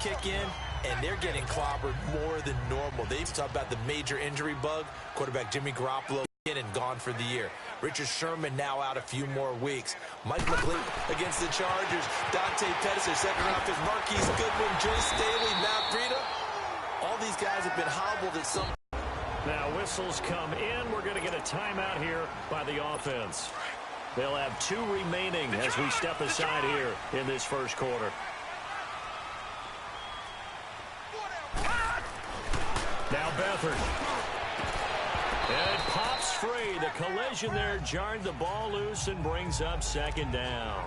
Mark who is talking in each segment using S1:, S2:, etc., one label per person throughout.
S1: kick in, and they're getting clobbered more than normal. They've talked about the major injury bug. Quarterback Jimmy Garoppolo in and gone for the year. Richard Sherman now out a few more weeks. Mike McGlinchey against the Chargers. Dante Pettis, second-round pick. Marquise Goodwin, Joe Staley, Matt Breida. All these guys have been hobbled at some.
S2: Now whistles come in. We're going to get a timeout here by the offense. They'll have 2 remaining as we step aside here in this first quarter. Now Beathard. And it pops free. The collision there jarred the ball loose and brings up second down.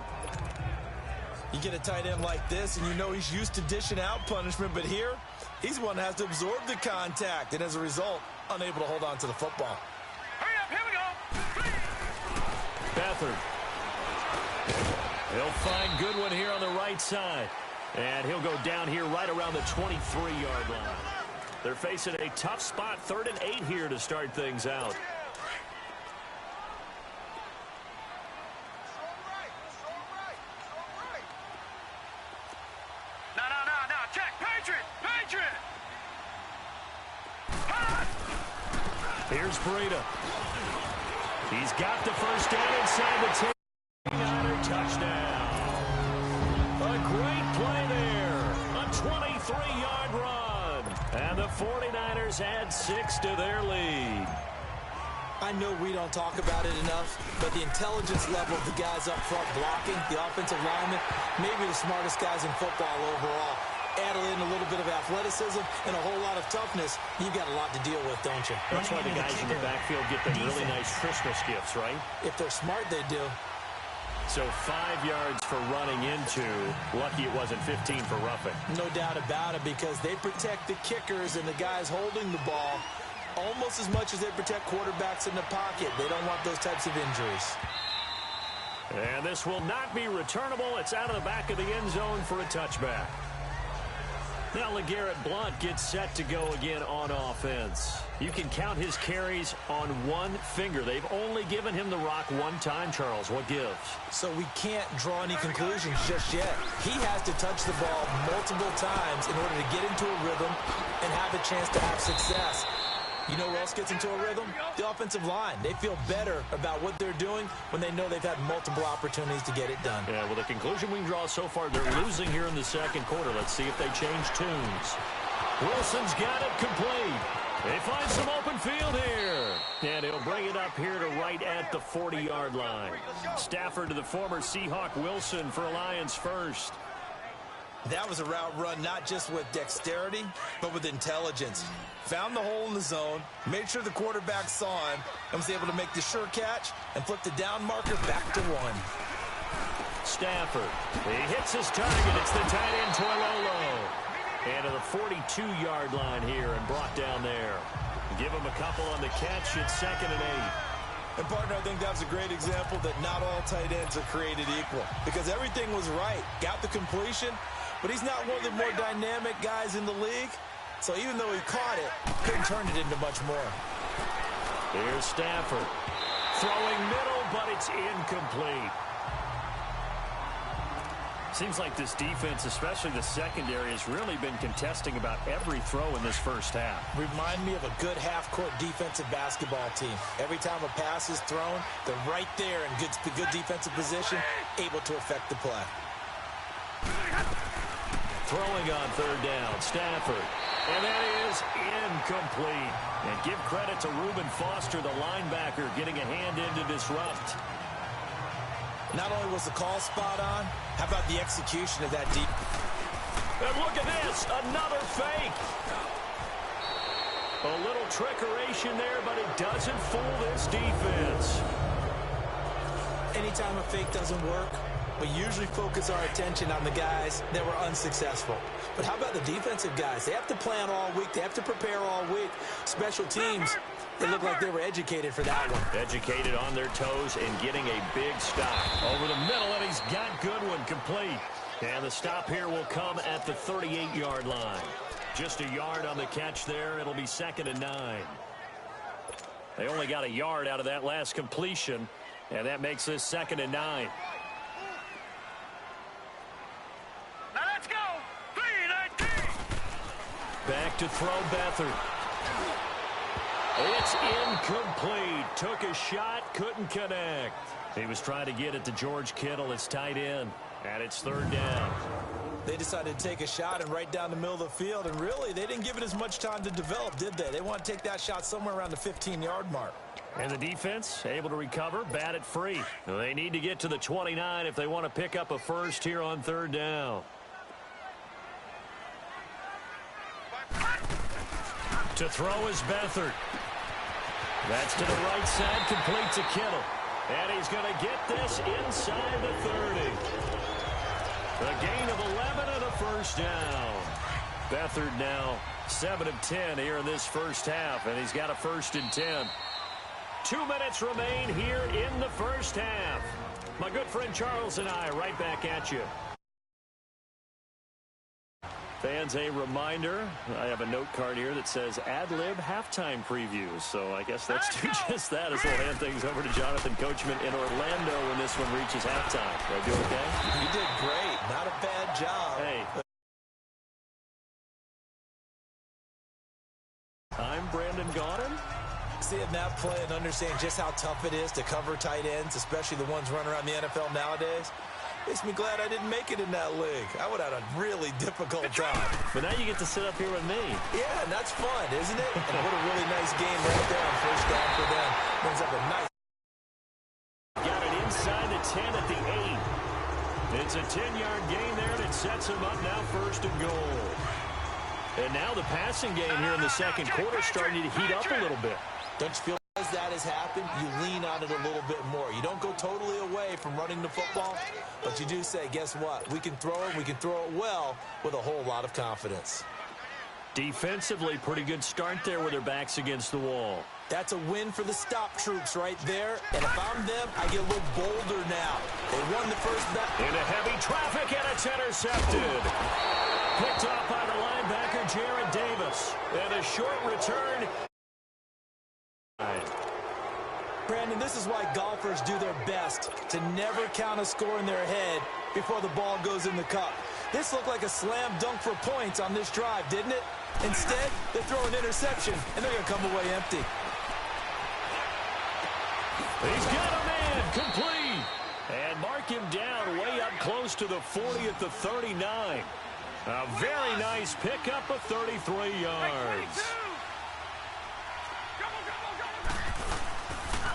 S1: You get a tight end like this, and you know he's used to dishing out punishment, but here, he's one that has to absorb the contact, and as a result, unable to hold on to the football.
S3: Hurry up, here we go.
S2: Beathard. He'll find Goodwin here on the right side. And he'll go down here right around the 23-yard line. They're facing a tough spot, 3rd and 8 here to start things out.
S3: No, check, Patriot.
S2: Here's Breida. He's got the first down inside the 10. Touchdown. A great play there. A 23-yard run. And the 49ers add 6 to their lead.
S1: I know we don't talk about it enough, but the intelligence level of the guys up front blocking, the offensive linemen, maybe the smartest guys in football overall. Add in a little bit of athleticism and a whole lot of toughness, you've got a lot to deal with, don't you?
S2: That's why the guys in the backfield get them really nice Christmas gifts, right?
S1: If they're smart, they do.
S2: So 5 yards for running into. Lucky it wasn't 15 for roughing.
S1: No doubt about it, because they protect the kickers and the guys holding the ball almost as much as they protect quarterbacks in the pocket. They don't want those types of injuries.
S2: And this will not be returnable. It's out of the back of the end zone for a touchback. Now LeGarrette Blount gets set to go again on offense. You can count his carries on one finger. They've only given him the rock one time, Charles. What gives?
S1: So we can't draw any conclusions just yet. He has to touch the ball multiple times in order to get into a rhythm and have a chance to have success. You know who else gets into a rhythm? The offensive line. They feel better about what they're doing when they know they've had multiple opportunities to get it done.
S2: Yeah, well, the conclusion we can draw so far, they're losing here in the second quarter. Let's see if they change tunes. Wilson's got it complete. They find some open field here. And he'll bring it up here to right at the 40-yard line. Stafford to the former Seahawk Wilson for Lions first.
S1: That was a route run not just with dexterity, but with intelligence. Found the hole in the zone, made sure the quarterback saw him, and was able to make the sure catch and flip the down marker back to 1.
S2: Stafford. He hits his target. It's the tight end, Toilolo. And to the 42-yard line here and brought down there. Give him a couple on the catch. It's 2nd and 8.
S1: And, partner, I think that was a great example that not all tight ends are created equal, because everything was right. Got the completion, but he's not one of the more dynamic guys in the league. So even though he caught it, couldn't turn it into much more.
S2: Here's Stafford. Throwing middle, but it's incomplete. Seems like this defense, especially the secondary, has really been contesting about every throw in this first half.
S1: Remind me of a good half-court defensive basketball team. Every time a pass is thrown, they're right there in good defensive position, able to affect the play.
S2: Throwing on 3rd down, Stafford. And that is incomplete. And give credit to Reuben Foster, the linebacker, getting a hand in to disrupt.
S1: Not only was the call spot on, how about the execution of that deep?
S2: And look at this, another fake. A little trickeration there, but it doesn't fool this defense.
S1: Anytime a fake doesn't work, we usually focus our attention on the guys that were unsuccessful. But how about the defensive guys? They have to plan all week. They have to prepare all week. Special teams, they look like they were educated for that one.
S2: Educated on their toes and getting a big stop. Over the middle, and he's got Goodwin complete. And the stop here will come at the 38-yard line. Just a yard on the catch there. It'll be 2nd and 9. They only got a yard out of that last completion, and that makes this 2nd and 9.
S3: Now let's go. 3, 19.
S2: back to throw Beathard. It's incomplete. Took a shot, couldn't connect. He was trying to get it to George Kittle, his tight end, and it's third down.
S1: They decided to take a shot and right down the middle of the field, and really, they didn't give it as much time to develop, did they? They want to take that shot somewhere around the 15-yard mark.
S2: And the defense able to recover, bat it free. They need to get to the 29 if they want to pick up a first here on third down. To throw is Beathard. That's to the right side, complete to Kittle. And he's going to get this inside the 30. A gain of 11 and a first down. Beathard now 7 of 10 here in this first half, and he's got a 1st and 10. 2 minutes remain here in the first half. My good friend Charles and I right back at you. Fans, a reminder, I have a note card here that says ad-lib halftime previews. So I guess let's do just that as we'll hand things over to Jonathan Coachman in Orlando when this one reaches halftime. Did I do okay?
S1: You did great. Not a bad job.
S2: Hey. I'm Brandon Gaudin.
S1: Seeing that play and understand just how tough it is to cover tight ends, especially the ones running around the NFL nowadays, makes me glad I didn't make it in that league. I would have had a really difficult time.
S2: But now you get to sit up here with me.
S1: Yeah, and that's fun, isn't it? And what a really nice game right there on first down for them. Brings up a nice.
S2: Got it inside the 10 at the 8. It's a 10-yard gain there, and it sets him up now 1st and goal. And now the passing game here in the second quarter starting to heat up a little bit.
S1: Don't you feel as that has happened, you lean on it a little bit more. You don't go totally away from running the football, but you do say, guess what? We can throw it. We can throw it well with a whole lot of confidence.
S2: Defensively, pretty good start there with their backs against the wall.
S1: That's a win for the stop troops right there. And if I'm them, I get a little bolder now. They won the first back.
S2: Into heavy traffic, and it's intercepted. Picked off by the linebacker, Jared Davis. And a short return.
S1: Brandon, this is why golfers do their best to never count a score in their head before the ball goes in the cup. This looked like a slam dunk for points on this drive, didn't it? Instead, they throw an interception, and they're going to come away empty.
S2: He's got a man, complete. And mark him down way up close to the 40 at the 39. A very nice pickup of 33 yards.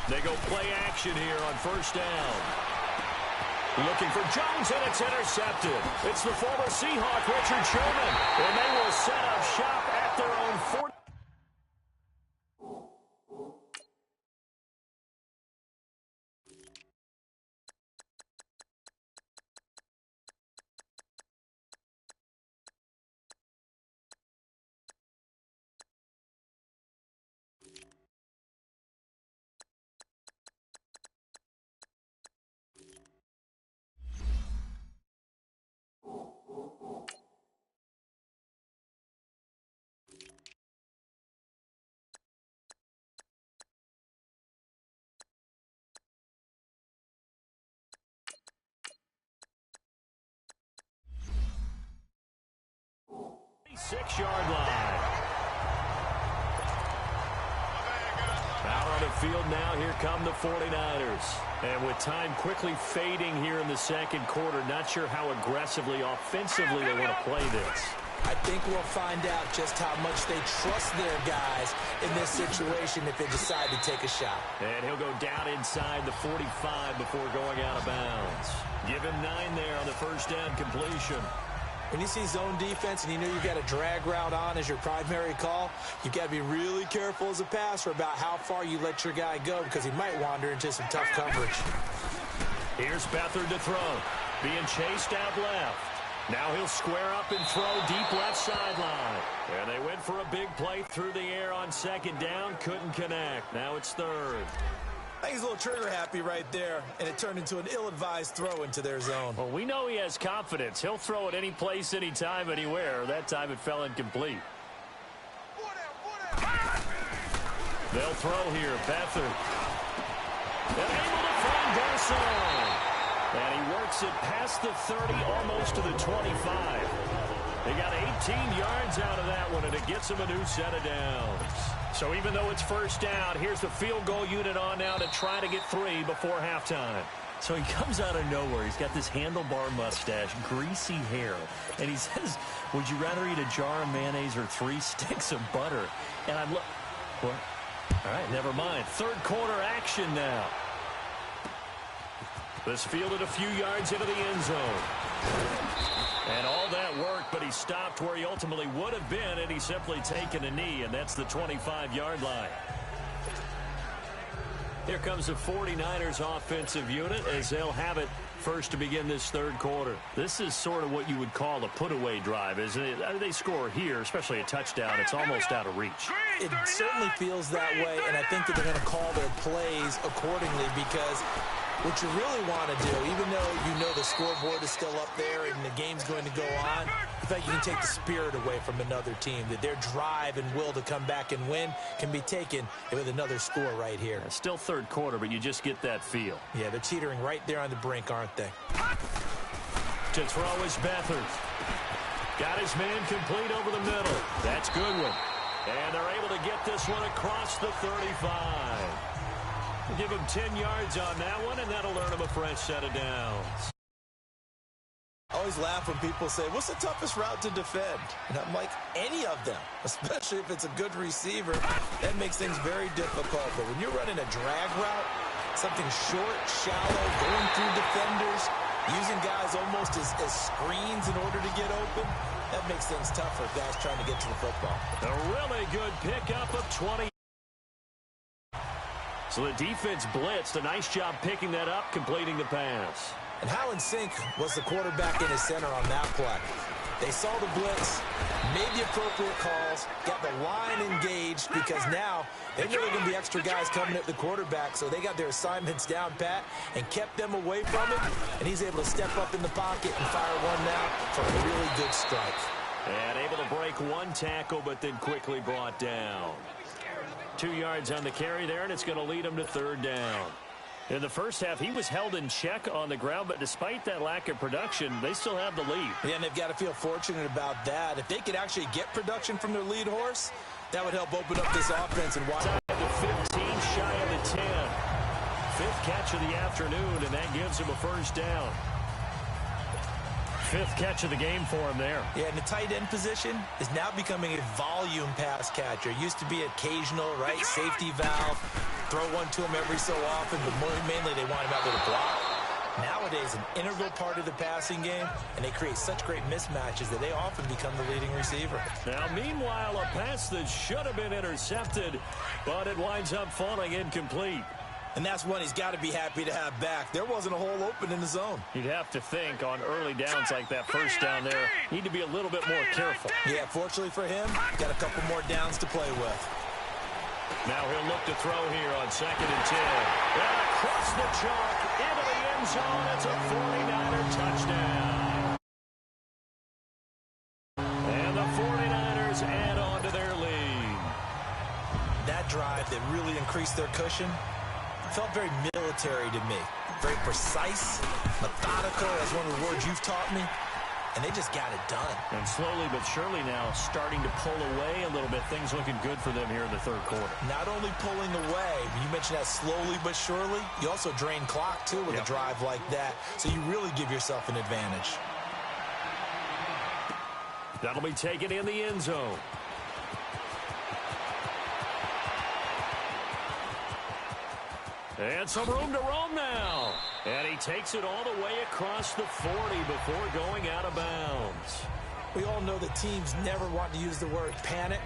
S2: They go play action here on first down. Looking for Jones, and it's intercepted. It's the former Seahawk, Richard Sherman. And they will set up shop at their own 40. Six-yard line. Out on the field now, here come the 49ers. And with time quickly fading here in the second quarter, not sure how aggressively, offensively they want to play this.
S1: I think we'll find out just how much they trust their guys in this situation if they decide to take a shot.
S2: And he'll go down inside the 45 before going out of bounds. Give him 9 there on the first down completion.
S1: When you see zone defense and you know you've got a drag route on as your primary call, you've got to be really careful as a passer about how far you let your guy go because he might wander into some tough coverage.
S2: Here's Beathard to throw. Being chased out left. Now he'll square up and throw deep left sideline. And they went for a big play through the air on second down. Couldn't connect. Now it's third.
S1: I think he's a little trigger happy right there, and it turned into an ill-advised throw into their zone.
S2: Well, we know he has confidence. He'll throw it any place, anytime, anywhere. That time it fell incomplete. They'll throw here. Beathard. And able to find Garcon. And he works it past the 30, almost to the 25. They got 18 yards out of that one, and it gets them a new set of downs. So even though it's first down, here's the field goal unit on now to try to get 3 before halftime.
S4: So he comes out of nowhere. He's got this handlebar mustache, greasy hair, and he says, would you rather eat a jar of mayonnaise or 3 sticks of butter? And I'm what? All right, never mind. Third quarter action now.
S2: This fielded a few yards into the end zone. And all that work, but he stopped where he ultimately would have been, and he's simply taken a knee, and that's the 25-yard line. Here comes the 49ers offensive unit as they'll have it first to begin this third quarter. This is sort of what you would call a put-away drive, isn't it? They score here, especially a touchdown. It's almost out of reach.
S1: It certainly feels that way, and I think that they're going to call their plays accordingly because what you really want to do, even though you know the scoreboard is still up there and the game's going to go on, I feel like you can take the spirit away from another team, that their drive and will to come back and win can be taken with another score right here.
S2: Yeah, still third quarter, but you just get that feel.
S1: Yeah, they're teetering right there on the brink, aren't they?
S2: To throw is Beathard. Got his man complete over the middle. That's Goodwin. And they're able to get this one across the 35. Give him 10 yards on that one, and that'll earn him a fresh set of downs.
S1: I always laugh when people say, what's the toughest route to defend? And I'm like, any of them, especially if it's a good receiver. That makes things very difficult. But when you're running a drag route, something short, shallow, going through defenders, using guys almost as screens in order to get open, that makes things tough for guys trying to get to the football.
S2: A really good pickup of 20. So the defense blitzed. A nice job picking that up, completing the pass.
S1: And how in sync was the quarterback in his center on that play? They saw the blitz, made the appropriate calls, got the line engaged because now they know there are going to be extra guys coming at the quarterback, so they got their assignments down pat and kept them away from it, and he's able to step up in the pocket and fire one now for a really good strike.
S2: And able to break one tackle, but then quickly brought down. 2 yards on the carry there, and it's going to lead him to third down. In the first half, he was held in check on the ground, but despite that lack of production, they still have the lead.
S1: Yeah, and they've got to feel fortunate about that. If they could actually get production from their lead horse, that would help open up this offense. And watch
S2: the 15, shy of the 10. Fifth catch of the afternoon, and that gives him a first down. Fifth catch of the game for him there.
S1: Yeah, and the tight end position is now becoming a volume pass catcher. It used to be occasional, right? Safety valve. Throw one to him every so often, but mainly they want him out there to block. Nowadays, an integral part of the passing game, and they create such great mismatches that they often become the leading receiver.
S2: Now, meanwhile, a pass that should have been intercepted, but it winds up falling incomplete.
S1: And that's one he's got to be happy to have back. There wasn't a hole open in the zone.
S2: You'd have to think on early downs like that first down there, need to be a little bit more careful.
S1: Yeah, fortunately for him, got a couple more downs to play with.
S2: Now he'll look to throw here on 2nd and 10. And across the chalk into the end zone. It's a 49er touchdown. And the 49ers add on to their lead.
S1: That drive that really increased their cushion felt very military to me. Very precise, methodical, that's one of the words you've taught me. And they just got it done.
S2: And slowly but surely now starting to pull away a little bit. Things looking good for them here in the third quarter.
S1: Not only pulling away, you mentioned that slowly but surely, you also drain clock too with a drive like that. So you really give yourself an advantage.
S2: That'll be taken in the end zone. And some room to roam now. And he takes it all the way across the 40 before going out of bounds.
S1: We all know that teams never want to use the word panic.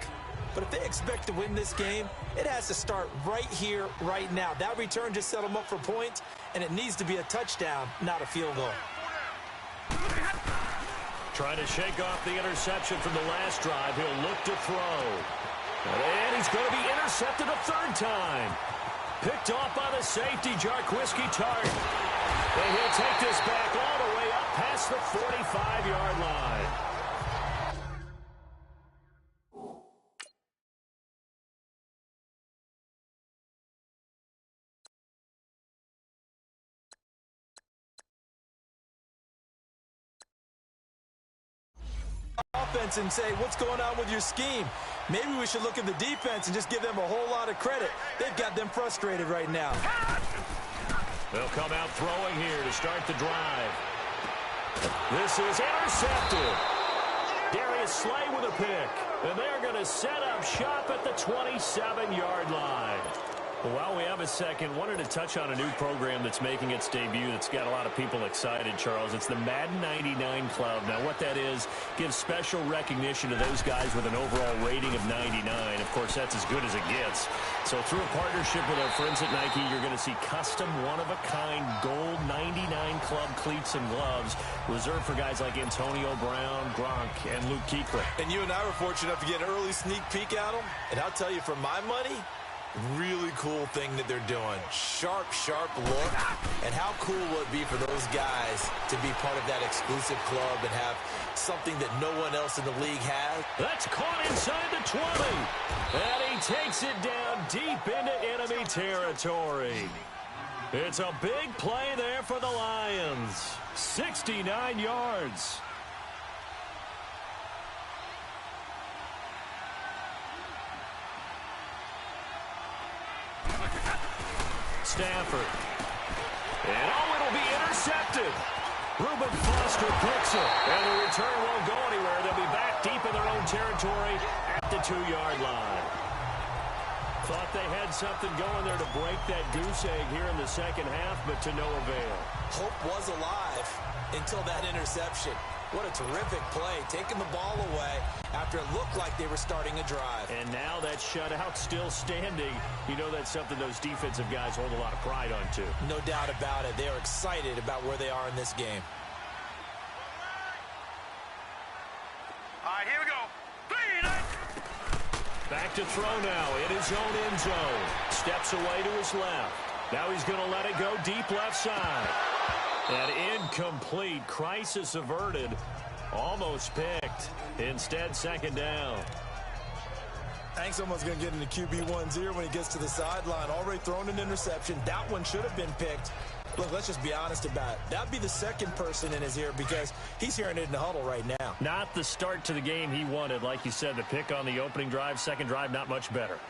S1: But if they expect to win this game, it has to start right here, right now. That return just set them up for points, and it needs to be a touchdown, not a field goal.
S2: Trying to shake off the interception from the last drive. He'll look to throw. And he's going to be intercepted a third time. Picked off by the safety, Jarquiski Tart. And he'll take this back all the way up past the 45-yard line.
S1: offense and say, what's going on with your scheme? Maybe we should look at the defense and just give them a whole lot of credit. They've got them frustrated right now.
S2: They'll come out throwing here to start the drive. This is intercepted. Darius Slay with a pick. And they're going to set up shop at the 27-yard line. Well, while we have a second, wanted to touch on a new program that's making its debut that's got a lot of people excited, Charles. It's the Madden 99 Club. Now, what that is, gives special recognition to those guys with an overall rating of 99. Of course, that's as good as it gets. So through a partnership with our friends at Nike, you're going to see custom one-of-a-kind gold 99 Club cleats and gloves reserved for guys like Antonio Brown, Gronk, and Luke Kuechly.
S1: And you and I were fortunate enough to get an early sneak peek at them. And I'll tell you, for my money, really cool thing that they're doing. Sharp, sharp look. And how cool will it be for those guys to be part of that exclusive club and have something that no one else in the league has?
S2: That's caught inside the 20. And he takes it down deep into enemy territory. It's a big play there for the Lions. 69 yards. Stafford. And it'll be intercepted. Reuben Foster picks it. And the return won't go anywhere. They'll be back deep in their own territory at the 2-yard line. Thought they had something going there to break that goose egg here in the second half, but to no avail.
S1: Hope was alive until that interception. What a terrific play, taking the ball away after it looked like they were starting a drive.
S2: And now that shutout still standing. You know that's something those defensive guys hold a lot of pride on, too.
S1: No doubt about it. They are excited about where they are in this game.
S3: All right, here we go. 3, 9.
S2: Back to throw now in his own end zone. Steps away to his left. Now he's going to let it go deep left side. And incomplete. Crisis averted. Almost picked. Instead, second down.
S1: I think someone's going to get into QB1-0 when he gets to the sideline. Already thrown an interception. That one should have been picked. Look, let's just be honest about it. That'd be the second person in his ear because he's hearing it in the huddle right now.
S2: Not the start to the game he wanted. Like you said, the pick on the opening drive, second drive, not much better.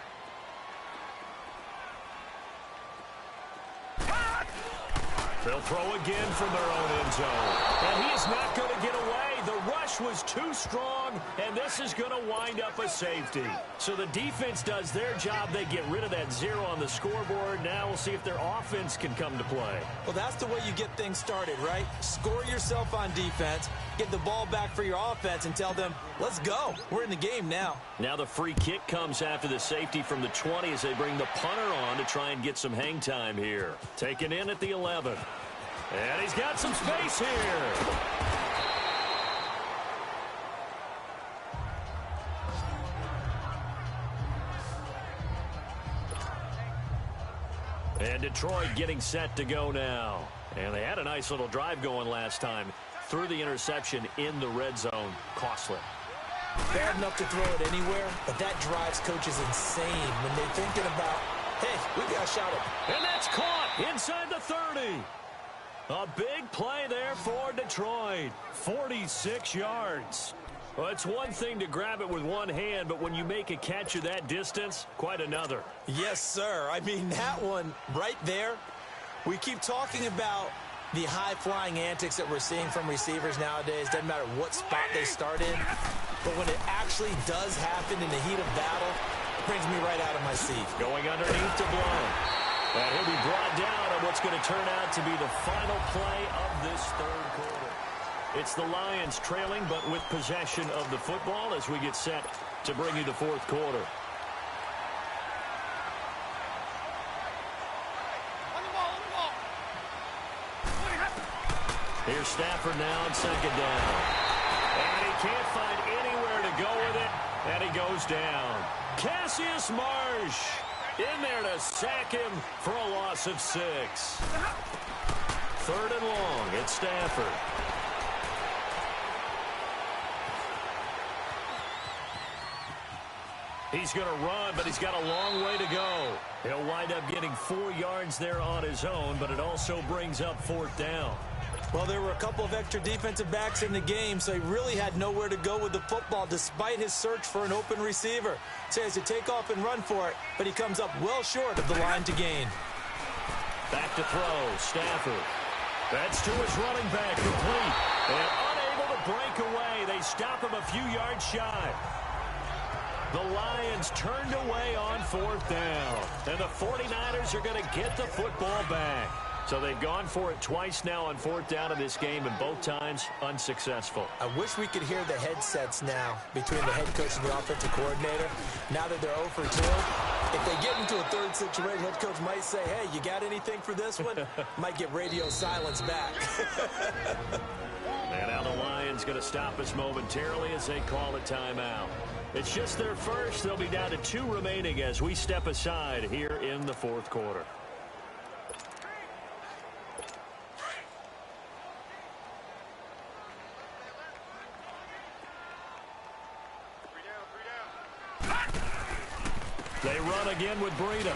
S2: They'll throw again from their own end zone. And he is not going to get away. The rush was too strong, and this is going to wind up a safety. So the defense does their job. They get rid of that 0 on the scoreboard. Now we'll see if their offense can come to play.
S1: Well, that's the way you get things started, right? Score yourself on defense, get the ball back for your offense, and tell them, let's go. We're in the game now.
S2: Now the free kick comes after the safety from the 20 as they bring the punter on to try and get some hang time here. Taken in at the 11. And he's got some space here. And Detroit getting set to go now. And they had a nice little drive going last time. Threw the interception in the red zone. Costly.
S1: Bad enough to throw it anywhere, but that drives coaches insane when they're thinking about, hey, we got a shot at.
S2: And that's caught inside the 30. A big play there for Detroit. 46 yards. Well, it's one thing to grab it with one hand, but when you make a catch of that distance, quite another.
S1: Yes, sir. I mean, that one right there, we keep talking about the high-flying antics that we're seeing from receivers nowadays. Doesn't matter what spot they start in. But when it actually does happen in the heat of battle, it brings me right out of my seat.
S2: Going underneath to Blount. And he'll be brought down on what's going to turn out to be the final play of this third quarter. It's the Lions trailing, but with possession of the football as we get set to bring you the fourth quarter. Here's Stafford now on second down. And he can't find anywhere to go with it, and he goes down. Cassius Marsh in there to sack him for a loss of 6. Third and long, it's Stafford. He's going to run, but he's got a long way to go. He'll wind up getting 4 yards there on his own, but it also brings up fourth down.
S1: Well, there were a couple of extra defensive backs in the game, so he really had nowhere to go with the football despite his search for an open receiver. So he has to take off and run for it, but he comes up well short of the line to gain.
S2: Back to throw, Stafford. That's to his running back, complete. And unable to break away. They stop him a few yards shy. The Lions turned away on 4th down. And the 49ers are going to get the football back. So they've gone for it twice now on 4th down in this game, and both times unsuccessful.
S1: I wish we could hear the headsets now between the head coach and the offensive coordinator. Now that they're 0 for 2, if they get into a third situation, head coach might say, hey, you got anything for this one? Might get radio silence back.
S2: And now the Lions going to stop us momentarily as they call a timeout. It's just their first. They'll be down to 2 remaining as we step aside here in the 4th quarter. They run again with Breida.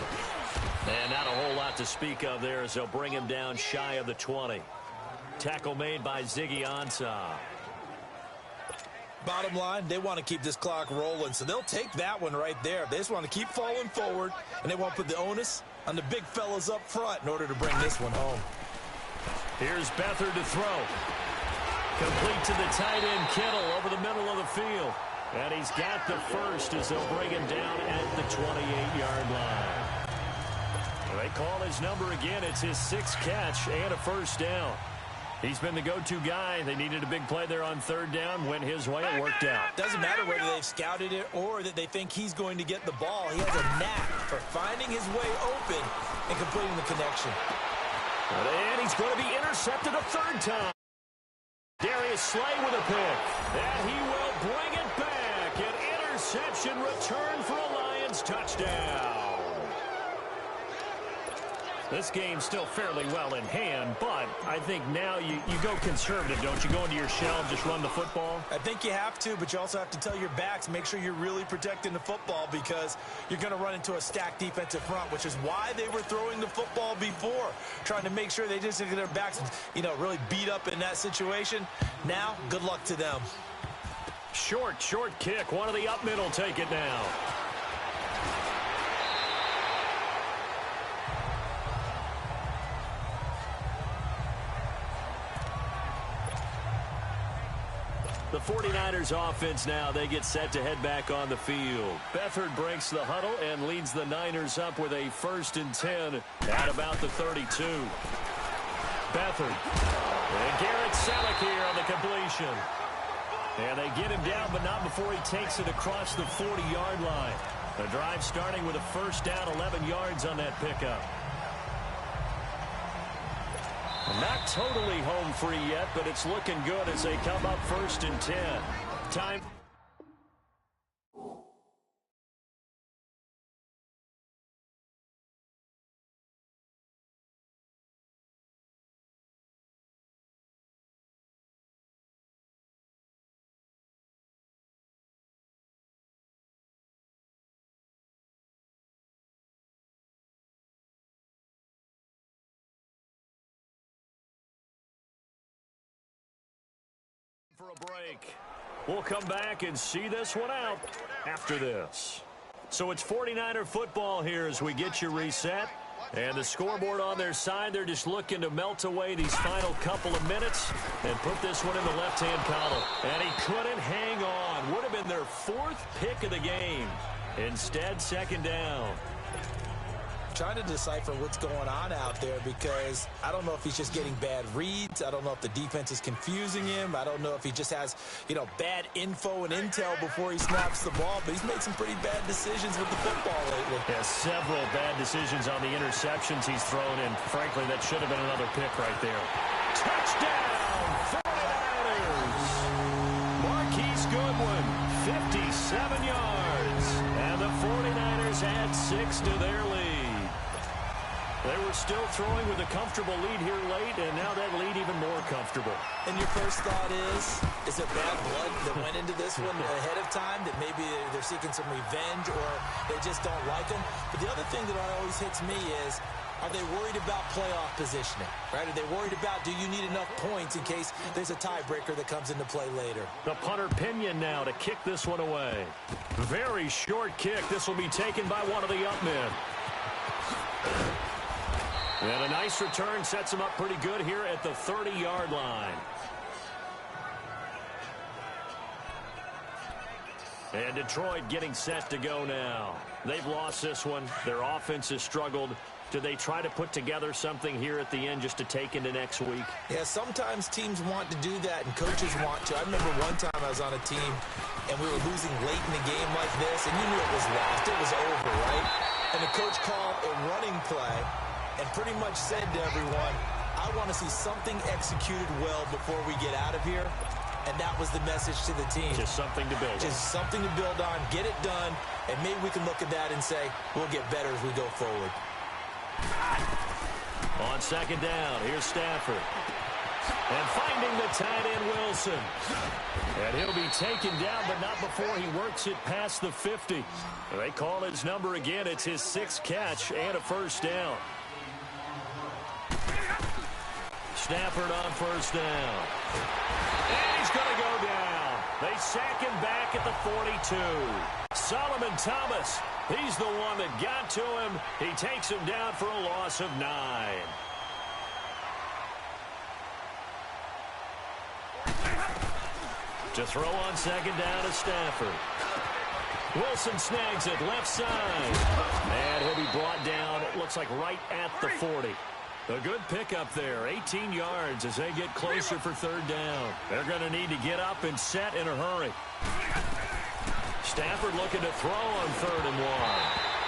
S2: And not a whole lot to speak of there as they'll bring him down shy of the 20. Tackle made by Ziggy Ansah.
S1: Bottom line, they want to keep this clock rolling, so they'll take that one right there. They just want to keep falling forward, and they won't put the onus on the big fellas up front in order to bring this one home.
S2: Here's Beathard to throw. Complete to the tight end, Kittle, over the middle of the field. And he's got the first as they'll bring him down at the 28-yard line. They call his number again. It's his 6th catch and a first down. He's been the go-to guy. They needed a big play there on 3rd down. Went his way. It worked out.
S1: Doesn't matter whether they've scouted it or that they think he's going to get the ball. He has a knack for finding his way open and completing the connection.
S2: And he's going to be intercepted a 3rd time. Darius Slay with a pick. And he will bring it back. An interception return for a Lions touchdown. This game's still fairly well in hand, but I think now you go conservative, don't you? Go into your shell and just run the football?
S1: I think you have to, but you also have to tell your backs, make sure you're really protecting the football because you're going to run into a stacked defensive front, which is why they were throwing the football before, trying to make sure they just get their backs, really beat up in that situation. Now, good luck to them.
S2: Short kick. One of the up middle take it now. The 49ers offense now, they get set to head back on the field. Beathard breaks the huddle and leads the Niners up with a 1st and 10 at about the 32. Beathard. And Garrett Selleck here on the completion. And they get him down, but not before he takes it across the 40-yard line. The drive starting with a first down, 11 yards on that pickup. Not totally home free yet, but it's looking good as they come up 1st and 10. Time. For a break. We'll come back and see this one out after this. So it's 49er football here as we get you reset. And the scoreboard on their side, they're just looking to melt away these final couple of minutes and put this one in the left-hand column. And he couldn't hang on. Would have been their 4th pick of the game. Instead, 2nd down.
S1: Trying to decipher what's going on out there because I don't know if he's just getting bad reads. I don't know if the defense is confusing him. I don't know if he just has, bad info and intel before he snaps the ball. But he's made some pretty bad decisions with the football lately.
S2: Yeah, several bad decisions on the interceptions he's thrown in. Frankly, that should have been another pick right there. Touchdown, 49ers! Marquise Goodwin, 57 yards. And the 49ers add 6 to their lead. They were still throwing with a comfortable lead here late, and now that lead even more comfortable.
S1: And your first thought is it bad blood that went into this one ahead of time, that maybe they're seeking some revenge or they just don't like him? But the other thing that always hits me is, Are they worried about playoff positioning, right? Are they worried about, do you need enough points in case there's a tiebreaker that comes into play later?
S2: The punter Pinion now to kick this one away. Very short kick. This will be taken by one of the up men. And a nice return sets him up pretty good here at the 30-yard line. And Detroit getting set to go now. They've lost this one. Their offense has struggled. Do they try to put together something here at the end just to take into next week?
S1: Yeah, sometimes teams want to do that, and coaches want to. I remember one time I was on a team, and we were losing late in the game like this, and you knew it was lost. It was over, right? And the coach called a running play and pretty much said to everyone, I want to see something executed well before we get out of here. And that was the message to the team.
S2: Just something to build on.
S1: Just something to build on, get it done, and maybe we can look at that and say, we'll get better as we go forward.
S2: On second down, here's Stafford. And finding the tight end, Wilson. And he'll be taken down, but not before he works it past the 50. They call his number again. It's his 6th catch and a first down. Stafford on first down. And he's going to go down. They sack him back at the 42. Solomon Thomas, he's the one that got to him. He takes him down for a loss of 9. To throw on second down to Stafford. Wilson snags it left side. And he'll be brought down, it looks like right at the 40. A good pickup there, 18 yards as they get closer for third down. They're going to need to get up and set in a hurry. Stafford looking to throw on 3rd and 1.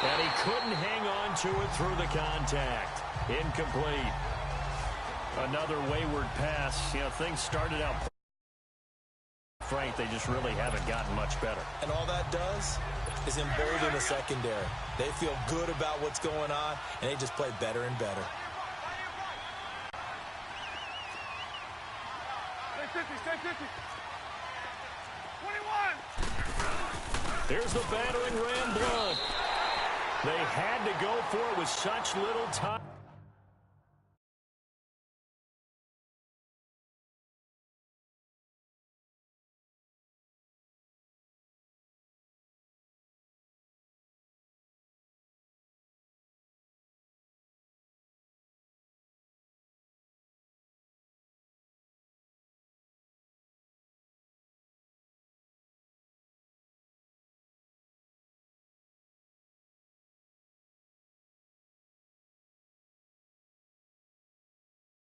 S2: And he couldn't hang on to it through the contact. Incomplete. Another wayward pass. You know, things started out Frank, they just really haven't gotten much better.
S1: And all that does is embolden the secondary. They feel good about what's going on, and they just play better and better.
S3: Stay 50. 21.
S2: Here's the battering ram block. They had to go for it with such little time.